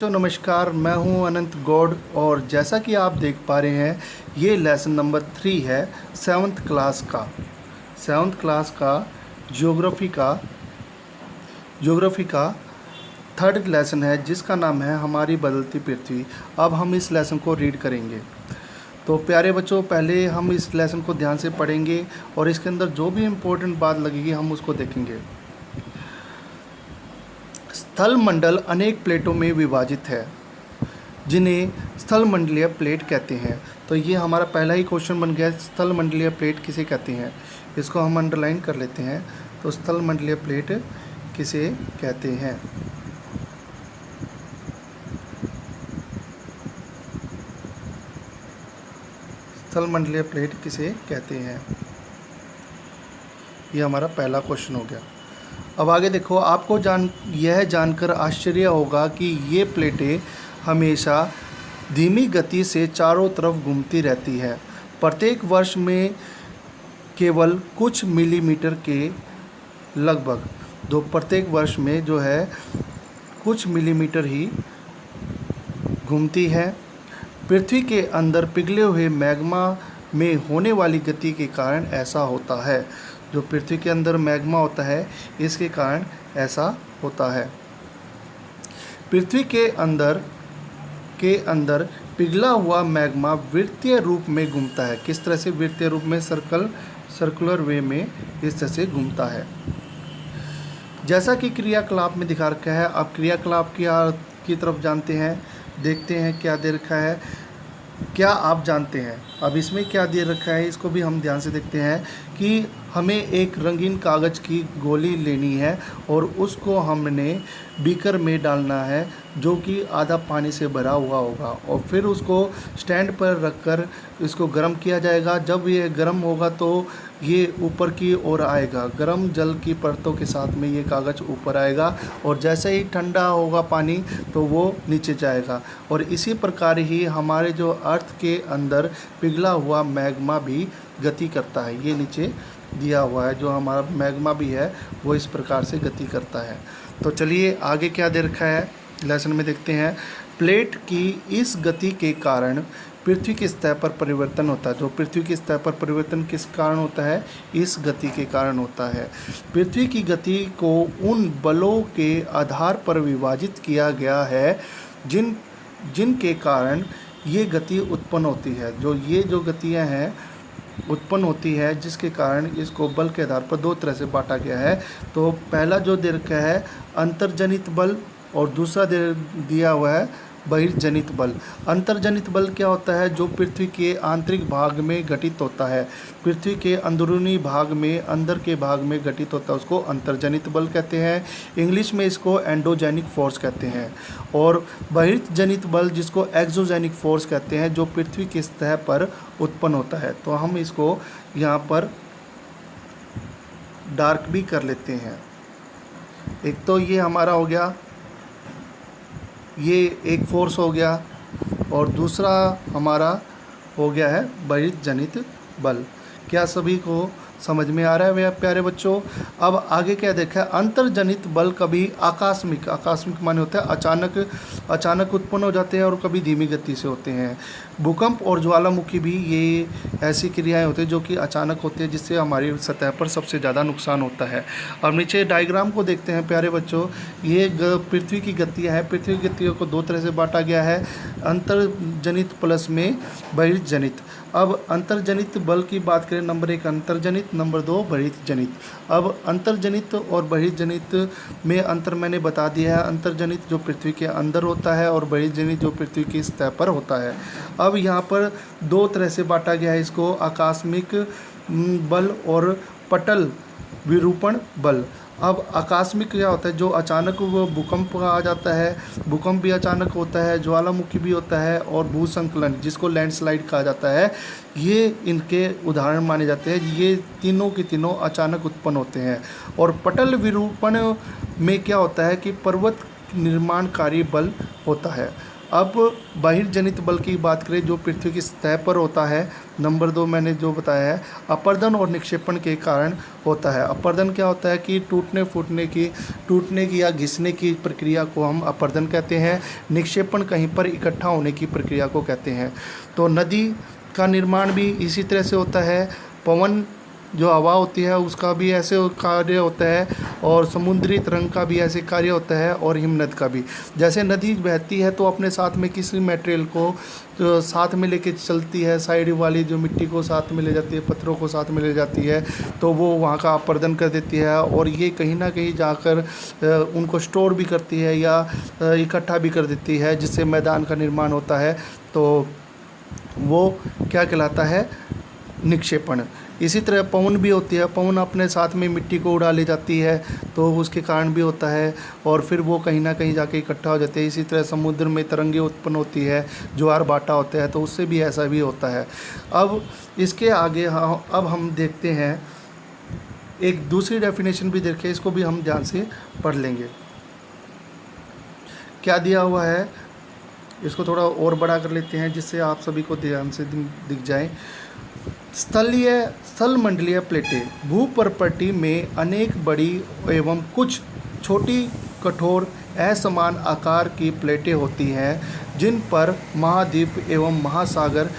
तो नमस्कार, मैं हूं अनंत गौड़ और जैसा कि आप देख पा रहे हैं ये लेसन नंबर 3 है सेवन्थ क्लास का ज्योग्राफी का थर्ड लेसन है जिसका नाम है हमारी बदलती पृथ्वी। अब हम इस लेसन को रीड करेंगे। तो प्यारे बच्चों, पहले हम इस लेसन को ध्यान से पढ़ेंगे और इसके अंदर जो भी इम्पोर्टेंट बात लगेगी हम उसको देखेंगे। स्थल मंडल अनेक प्लेटों में विभाजित है जिन्हें स्थल मंडलीय प्लेट कहते हैं। तो ये हमारा पहला ही क्वेश्चन बन गया, स्थल मंडलीय प्लेट किसे कहते हैं। इसको हम अंडरलाइन कर लेते हैं। तो स्थल मंडलीय प्लेट किसे कहते हैं। स्थल मंडलीय प्लेट किसे कहते हैं, ये हमारा पहला क्वेश्चन हो गया। अब आगे देखो, आपको यह जानकर आश्चर्य होगा कि ये प्लेटें हमेशा धीमी गति से चारों तरफ घूमती रहती है। प्रत्येक वर्ष में केवल कुछ मिलीमीटर के लगभग प्रत्येक वर्ष में जो है कुछ मिलीमीटर ही घूमती है। पृथ्वी के अंदर पिघले हुए मैग्मा में होने वाली गति के कारण ऐसा होता है। जो पृथ्वी के अंदर मैग्मा होता है इसके कारण ऐसा होता है। पृथ्वी के अंदर पिघला हुआ मैग्मा वृत्तीय रूप में घूमता है। किस तरह से? वृत्तीय रूप में, सर्कुलर वे में इस तरह से घूमता है जैसा कि क्रियाकलाप में दिखा रखा है। अब क्रियाकलाप की तरफ जानते हैं, देखते हैं क्या दे रखा है। क्या आप जानते हैं अब इसमें क्या दे रखा है, इसको भी हम ध्यान से देखते हैं कि हमें एक रंगीन कागज़ की गोली लेनी है और उसको हमने बीकर में डालना है जो कि आधा पानी से भरा हुआ होगा और फिर उसको स्टैंड पर रखकर इसको गर्म किया जाएगा। जब ये गर्म होगा तो ये ऊपर की ओर आएगा, गर्म जल की परतों के साथ में ये कागज़ ऊपर आएगा और जैसे ही ठंडा होगा पानी तो वो नीचे जाएगा। और इसी प्रकार ही हमारे जो अर्थ के अंदर पिघला हुआ मैग्मा भी गति करता है। ये नीचे दिया हुआ है, जो हमारा मैग्मा भी है वो इस प्रकार से गति करता है। तो चलिए आगे क्या दे रखा है लेसन में देखते हैं। प्लेट की इस गति के कारण पृथ्वी की सतह पर परिवर्तन होता है। जो पृथ्वी की सतह पर परिवर्तन किस कारण होता है? इस गति के कारण होता है। पृथ्वी की गति को उन बलों के आधार पर विभाजित किया गया है जिनके कारण ये गति उत्पन्न होती है। जो गतियाँ हैं उत्पन्न होती है जिसके कारण इसको बल के आधार पर दो तरह से बांटा गया है। तो पहला जो दे रखा है अंतर्जनित बल और दूसरा दिया हुआ है बहिर्जनित बल। अंतर्जनित बल क्या होता है? जो पृथ्वी के आंतरिक भाग में घटित होता है, पृथ्वी के अंदरूनी भाग में, अंदर के भाग में घटित होता है, उसको अंतर्जनित बल कहते हैं। इंग्लिश में इसको एंडोजेनिक फोर्स कहते हैं। और बहिर्जनित बल जिसको एक्सोजेनिक फोर्स कहते हैं, जो पृथ्वी की सतह पर उत्पन्न होता है। तो हम इसको यहाँ पर डार्क भी कर लेते हैं। एक तो ये हमारा हो गया, ये एक फोर्स हो गया और दूसरा हमारा हो गया है बहिर्जनित बल। क्या सभी को समझ में आ रहा है मेरे प्यारे बच्चों? अब आगे क्या देखा है? अंतर्जनित बल कभी आकस्मिक माने होता है अचानक उत्पन्न हो जाते हैं और कभी धीमी गति से होते हैं। भूकंप और ज्वालामुखी भी ये ऐसी क्रियाएं होती हैं जो कि अचानक होती है, जिससे हमारी सतह पर सबसे ज़्यादा नुकसान होता है। अब नीचे डायग्राम को देखते हैं प्यारे बच्चों। ये पृथ्वी की गतियाँ हैं। पृथ्वी की गतियों को दो तरह से बांटा गया है, अंतर्जनित प्लस में बहिर्जनित। अब अंतर्जनित बल की बात करें, नंबर 1 अंतर्जनित, नंबर 2 बहिर्जनित। अब अंतर्जनित और बहिर्जनित में अंतर मैंने बता दिया है। अंतर्जनित जो पृथ्वी के अंदर होता है और बहिर्जनित जो पृथ्वी की सतह पर होता है। अब यहाँ पर दो तरह से बांटा गया है इसको, आकस्मिक बल और पटल विरूपण बल। अब आकस्मिक क्या होता है? जो अचानक वो भूकंप आ जाता है, भूकंप भी अचानक होता है, ज्वालामुखी भी होता है और भूसंकलन जिसको लैंडस्लाइड कहा जाता है, ये इनके उदाहरण माने जाते हैं। ये तीनों के तीनों अचानक उत्पन्न होते हैं। और पटल विरूपण में क्या होता है कि पर्वत निर्माणकारी बल होता है। अब बहिर्जनित बल की बात करें जो पृथ्वी की सतह पर होता है, नंबर 2 मैंने जो बताया है, अपर्दन और निक्षेपण के कारण होता है। अपर्दन क्या होता है कि टूटने की या घिसने की प्रक्रिया को हम अपर्दन कहते हैं। निक्षेपण कहीं पर इकट्ठा होने की प्रक्रिया को कहते हैं। तो नदी का निर्माण भी इसी तरह से होता है। पवन जो हवा होती है उसका भी ऐसे कार्य होता है, और समुद्री तरंग का भी ऐसे कार्य होता है, और हिमनद का भी। जैसे नदी बहती है तो अपने साथ में किसी मटेरियल को तो साथ में लेके चलती है, साइड वाली जो मिट्टी को साथ में ले जाती है, पत्थरों को साथ में ले जाती है, तो वो वहाँ का अपर्दन कर देती है, और ये कहीं ना कहीं जाकर उनको स्टोर भी करती है या इकट्ठा भी कर देती है, जिससे मैदान का निर्माण होता है। तो वो क्या कहलाता है? निक्षेपण। इसी तरह पवन भी होती है, पवन अपने साथ में मिट्टी को उड़ा ले जाती है, तो उसके कारण भी होता है, और फिर वो कहीं ना कहीं जाके इकट्ठा हो जाते हैं। इसी तरह समुद्र में तरंगे उत्पन्न होती है, ज्वार भाटा होता है, तो उससे भी ऐसा भी होता है। अब इसके आगे अब हम देखते हैं एक दूसरी डेफिनेशन भी देखें, इसको भी हम ध्यान से पढ़ लेंगे। क्या दिया हुआ है, इसको थोड़ा और बड़ा कर लेते हैं जिससे आप सभी को ध्यान से दिख जाए। स्थल मंडलीय प्लेटें भूपर्पटी में अनेक बड़ी एवं कुछ छोटी कठोर असमान आकार की प्लेटें होती हैं, जिन पर महाद्वीप एवं महासागर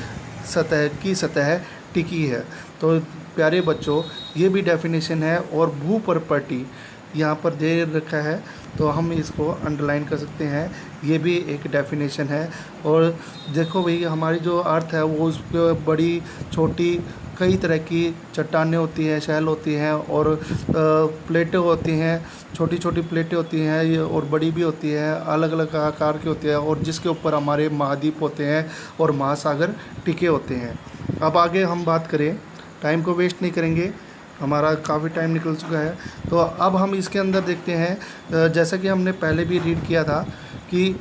की सतह टिकी है। तो प्यारे बच्चों, ये भी डेफिनेशन है, और भूपर्पटी यहाँ पर दे रखा है, तो हम इसको अंडरलाइन कर सकते हैं। ये भी एक डेफिनेशन है। और देखो भाई, हमारी जो अर्थ है वो उस पर बड़ी छोटी कई तरह की चट्टानें होती हैं, शैल होती हैं, और प्लेटें होती हैं, छोटी छोटी प्लेटें होती हैं, ये और बड़ी भी होती है, अलग अलग आकार की होती है, और जिसके ऊपर हमारे महाद्वीप होते हैं और महासागर टिके होते हैं। अब आगे हम बात करें, टाइम को वेस्ट नहीं करेंगे, हमारा काफ़ी टाइम निकल चुका है। तो अब हम इसके अंदर देखते हैं, जैसा कि हमने पहले भी रीड किया था कि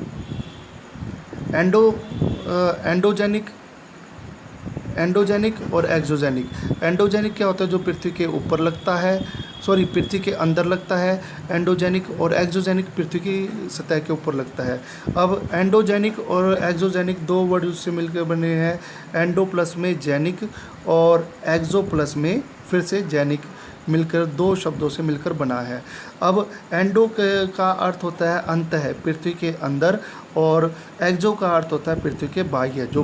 एंडोजेनिक और एक्सोजेनिक। एंडोजेनिक क्या होता है? जो पृथ्वी के ऊपर लगता है, पृथ्वी के अंदर लगता है एंडोजेनिक, और एक्सोजेनिक पृथ्वी की सतह के ऊपर लगता है। अब एंडोजेनिक और एक्सोजेनिक दो वर्ड उससे मिलकर बने हैं। एंडो प्लस में जेनिक और एक्सो प्लस में फिर से जेनिक, मिलकर दो शब्दों से मिलकर बना है। अब एंडो का अर्थ होता है अंत है, पृथ्वी के अंदर, और एक्सो का अर्थ होता है पृथ्वी के बाह्य, जो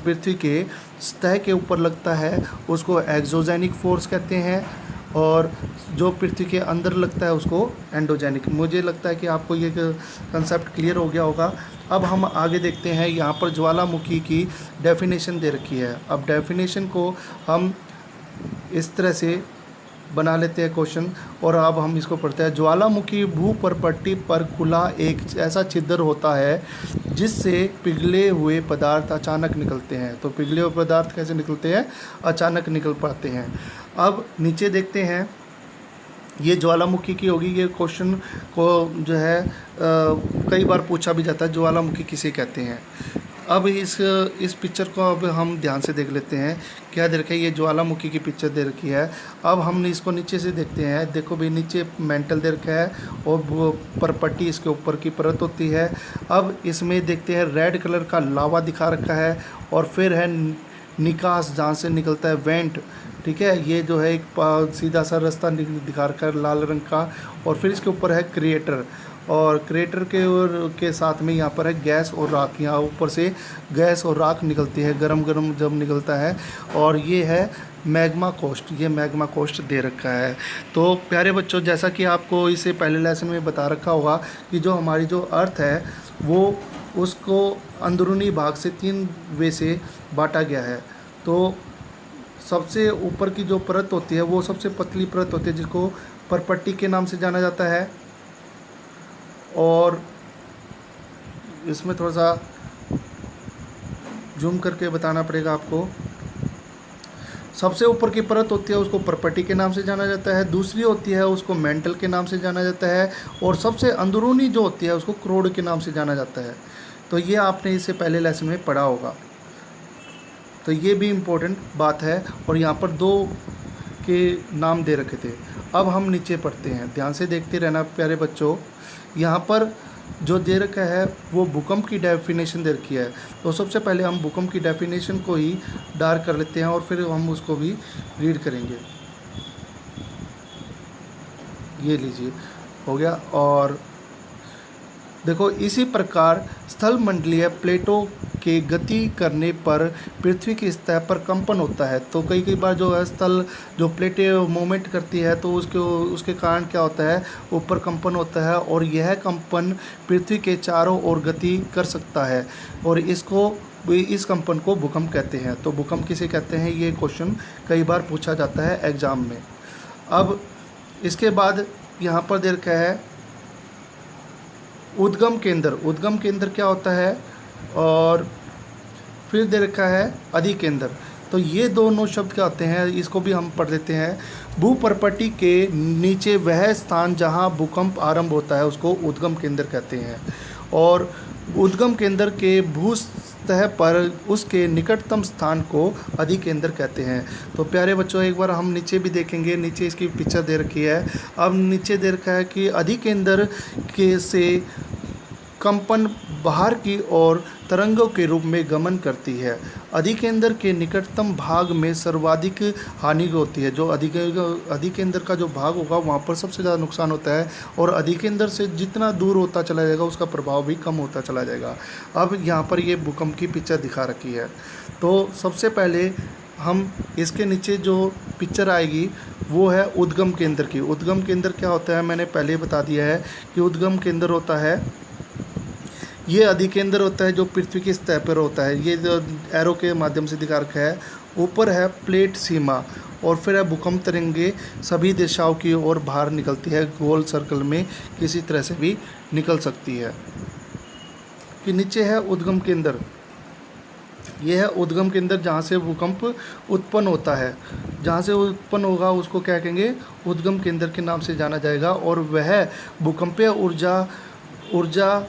पृथ्वी के सतह के ऊपर लगता है उसको एक्सोजेनिक फोर्स कहते हैं, और जो पृथ्वी के अंदर लगता है उसको एंडोजेनिक। मुझे लगता है कि आपको ये कंसेप्ट क्लियर हो गया होगा। अब हम आगे देखते हैं, यहाँ पर ज्वालामुखी की डेफिनेशन दे रखी है। अब डेफिनेशन को हम इस तरह से बना लेते हैं क्वेश्चन, और अब हम इसको पढ़ते हैं। ज्वालामुखी भूपर्पटी पर खुला एक ऐसा छिद्र होता है जिससे पिघले हुए पदार्थ अचानक निकलते हैं। तो पिघले हुए पदार्थ कैसे निकलते हैं? अचानक निकल पाते हैं। अब नीचे देखते हैं, ये ज्वालामुखी की होगी। ये क्वेश्चन को जो है कई बार पूछा भी जाता है, ज्वालामुखी किसे कहते हैं। अब इस पिक्चर को अब हम ध्यान से देख लेते हैं, क्या दे रखा है। ये ज्वालामुखी की पिक्चर दे रखी है। अब हम इसको नीचे से देखते हैं। देखो भाई, नीचे मेंटल दे रखा है, और परपट्टी इसके ऊपर की परत होती है। अब इसमें देखते हैं, रेड कलर का लावा दिखा रखा है, और फिर है निकास, जहाँ से निकलता है वेंट, ठीक है। ये जो है एक सीधा सा रास्ता दिखा रखा है लाल रंग का, और फिर इसके ऊपर है क्रिएटर, और क्रेटर के साथ में यहाँ पर है गैस और राख। यहाँ ऊपर से गैस और राख निकलती है, गरम गरम जब निकलता है, और ये है मैग्मा कोस्ट। ये मैग्मा कोस्ट दे रखा है। तो प्यारे बच्चों, जैसा कि आपको इसे पहले लेसन में बता रखा होगा कि जो हमारी जो अर्थ है वो उसको अंदरूनी भाग से 3 वे से बांटा गया है। तो सबसे ऊपर की जो परत होती है वो सबसे पतली परत होती है, जिसको परपट्टी के नाम से जाना जाता है। और इसमें थोड़ा सा जूम करके बताना पड़ेगा आपको। सबसे ऊपर की परत होती है उसको परपट्टी के नाम से जाना जाता है, दूसरी होती है उसको मेंटल के नाम से जाना जाता है, और सबसे अंदरूनी जो होती है उसको क्रोड के नाम से जाना जाता है। तो ये आपने इससे पहले लेसन में पढ़ा होगा। तो ये भी इम्पोर्टेंट बात है, और यहाँ पर 2 के नाम दे रखे थे। अब हम नीचे पढ़ते हैं, ध्यान से देखते रहना प्यारे बच्चों। यहाँ पर जो दे रखा है वो भूकंप की डेफिनेशन दे रखी है। तो सबसे पहले हम भूकंप की डेफिनेशन को ही डार्क कर लेते हैं और फिर हम उसको भी रीड करेंगे। ये लीजिए, हो गया। और देखो, इसी प्रकार स्थल मंडलीय प्लेटों के गति करने पर पृथ्वी की सतह पर कंपन होता है। तो कई कई बार जो है स्थल जो प्लेटें मूवमेंट करती है तो उसके कारण क्या होता है, ऊपर कंपन होता है और यह कंपन पृथ्वी के चारों ओर गति कर सकता है और इस कंपन को भूकंप कहते हैं। तो भूकंप किसे कहते हैं, ये क्वेश्चन कई बार पूछा जाता है एग्जाम में। अब इसके बाद यहाँ पर दे रखा है उद्गम केंद्र। उद्गम केंद्र क्या होता है, और फिर दे रखा है अधिकेंद्र। तो ये दोनों शब्द क्या होते हैं, इसको भी हम पढ़ लेते हैं। भूपर्पटी के नीचे वह स्थान जहां भूकंप आरंभ होता है उसको उद्गम केंद्र कहते हैं, और उद्गम केंद्र के भूसतह पर उसके निकटतम स्थान को अधिकेंद्र कहते हैं। तो प्यारे बच्चों, एक बार हम नीचे भी देखेंगे, नीचे इसकी पिक्चर दे रखी है। अब नीचे दे रखा है कि अधिकेंद्र के से कंपन बाहर की ओर तरंगों के रूप में गमन करती है। अधिकेंद्र के निकटतम भाग में सर्वाधिक हानि होती है। जो अधिकेंद्र का जो भाग होगा वहाँ पर सबसे ज़्यादा नुकसान होता है, और अधिकेंद्र से जितना दूर होता चला जाएगा उसका प्रभाव भी कम होता चला जाएगा। अब यहाँ पर ये भूकंप की पिक्चर दिखा रखी है। तो सबसे पहले हम इसके नीचे जो पिक्चर आएगी वो है उद्गम केंद्र की। उद्गम केंद्र क्या होता है, मैंने पहले ही बता दिया है कि उद्गम केंद्र होता है, ये अधिकेंद्र होता है जो पृथ्वी की सतह पर होता है। ये जो एरो के माध्यम से दिखा रखा है, ऊपर है प्लेट सीमा, और फिर है भूकंप तरंगे सभी दिशाओं की ओर बाहर निकलती है, गोल सर्कल में किसी तरह से भी निकल सकती है। कि नीचे है उद्गम केंद्र, यह है उद्गम केंद्र जहाँ से भूकंप उत्पन्न होता है। जहाँ से उत्पन्न होगा उसको क्या कहेंगे, उद्गम केंद्र के नाम से जाना जाएगा, और वह भूकंपीय ऊर्जा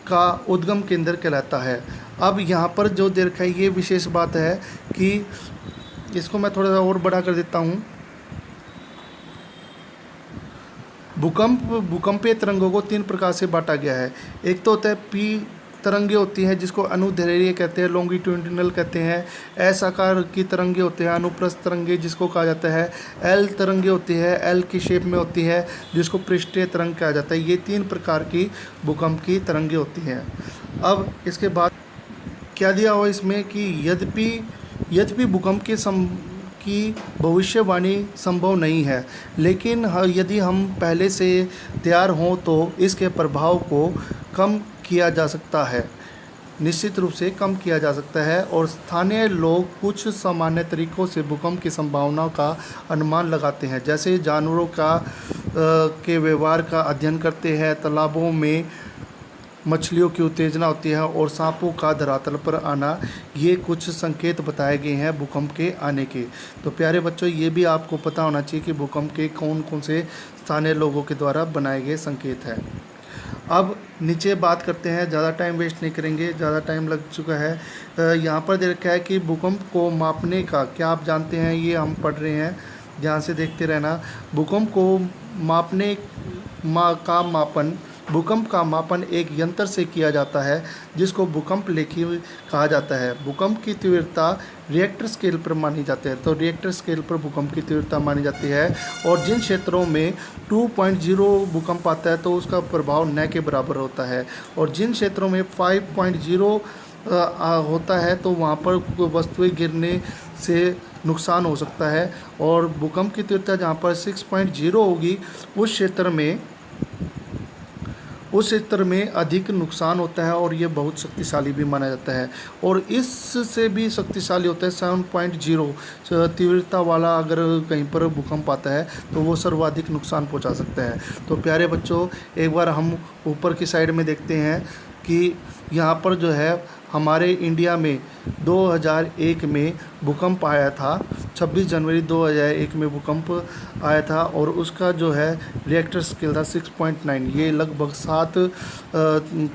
का उद्गम केंद्र कहलाता है। अब यहाँ पर जो दे रखा है ये विशेष बात है कि इसको मैं थोड़ा सा और बड़ा कर देता हूँ। भूकंपीय तरंगों को 3 प्रकार से बांटा गया है। एक तो होता है पी तरंगे होती हैं जिसको अनुदैर्घ्य कहते हैं, लॉन्गिट्यूडिनल कहते हैं। एस आकार की तरंगे होते हैं, अनुप्रस्थ तरंगे जिसको कहा जाता है। एल तरंगे होती है, एल की शेप में होती है जिसको पृष्ठीय तरंग कहा जाता है। ये 3 प्रकार की भूकंप की तरंगे होती हैं। अब इसके बाद क्या दिया हुआ इसमें कि यद्यपि भूकंप की भविष्यवाणी संभव नहीं है, लेकिन यदि हम पहले से तैयार हों तो इसके प्रभाव को कम किया जा सकता है, निश्चित रूप से कम किया जा सकता है। और स्थानीय लोग कुछ सामान्य तरीकों से भूकंप की संभावना का अनुमान लगाते हैं, जैसे जानवरों के व्यवहार का अध्ययन करते हैं, तालाबों में मछलियों की उत्तेजना होती है और सांपों का धरातल पर आना। ये कुछ संकेत बताए गए हैं भूकंप के आने के। तो प्यारे बच्चों, ये भी आपको पता होना चाहिए कि भूकंप के कौन कौन से स्थानीय लोगों के द्वारा बनाए गए संकेत हैं। अब नीचे बात करते हैं, ज़्यादा टाइम वेस्ट नहीं करेंगे, ज़्यादा टाइम लग चुका है। यहाँ पर दे रखा है कि भूकंप को मापने का क्या आप जानते हैं, ये हम पढ़ रहे हैं, ध्यान से देखते रहना। भूकंप का मापन एक यंत्र से किया जाता है जिसको भूकंप लेखी कहा जाता है। भूकंप की तीव्रता रिएक्टर स्केल पर मानी जाती है। तो रिएक्टर स्केल पर भूकंप की तीव्रता मानी जाती है, और जिन क्षेत्रों में 2.0 भूकंप आता है तो उसका प्रभाव न के बराबर होता है, और जिन क्षेत्रों में 5.0 होता है तो वहाँ पर वस्तुएं गिरने से नुकसान हो सकता है। और भूकंप की तीव्रता जहाँ पर 6.0 होगी उस क्षेत्र में अधिक नुकसान होता है, और ये बहुत शक्तिशाली भी माना जाता है। और इससे भी शक्तिशाली होता है 7.0 तीव्रता वाला, अगर कहीं पर भूकंप आता है तो वो सर्वाधिक नुकसान पहुंचा सकता है। तो प्यारे बच्चों, एक बार हम ऊपर की साइड में देखते हैं कि यहाँ पर जो है हमारे इंडिया में 2001 में भूकंप आया था। 26 जनवरी 2001 में भूकंप आया था, और उसका जो है रिएक्टर स्केल था 6.9। ये लगभग 7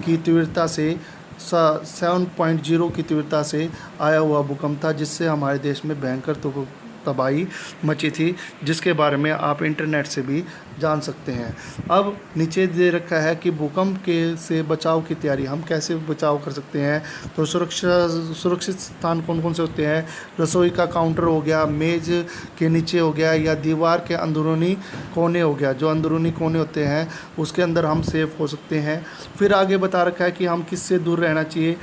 की तीव्रता से 7.0 की तीव्रता से आया हुआ भूकंप था, जिससे हमारे देश में भयंकर तबाही मची थी, जिसके बारे में आप इंटरनेट से भी जान सकते हैं। अब नीचे दे रखा है कि भूकंप के से बचाव की तैयारी, हम कैसे बचाव कर सकते हैं। तो सुरक्षित स्थान कौन कौन से होते हैं। रसोई का काउंटर हो गया, मेज़ के नीचे हो गया, या दीवार के अंदरूनी कोने हो गया। जो अंदरूनी कोने होते हैं उसके अंदर हम सेफ हो सकते हैं। फिर आगे बता रखा है कि हम किससे दूर रहना चाहिए।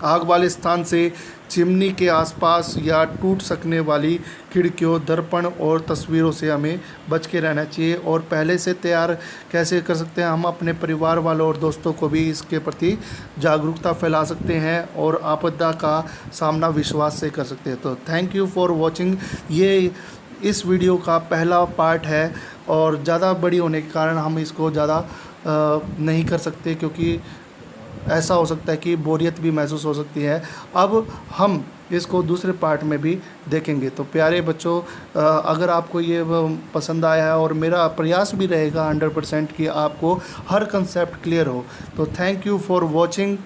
आग वाले स्थान से, चिमनी के आसपास या टूट सकने वाली खिड़कियों, दर्पण और तस्वीरों से हमें बच के रहना चाहिए। और पहले से तैयार कैसे कर सकते हैं, हम अपने परिवार वालों और दोस्तों को भी इसके प्रति जागरूकता फैला सकते हैं और आपदा का सामना विश्वास से कर सकते हैं। तो थैंक यू फॉर वॉचिंग। ये इस वीडियो का पहला पार्ट है और ज़्यादा बड़ी होने के कारण हम इसको ज़्यादा नहीं कर सकते, क्योंकि ऐसा हो सकता है कि बोरियत भी महसूस हो सकती है। अब हम इसको दूसरे पार्ट में भी देखेंगे। तो प्यारे बच्चों, अगर आपको ये पसंद आया है, और मेरा प्रयास भी रहेगा 100% कि आपको हर कंसेप्ट क्लियर हो। तो थैंक यू फॉर वॉचिंग।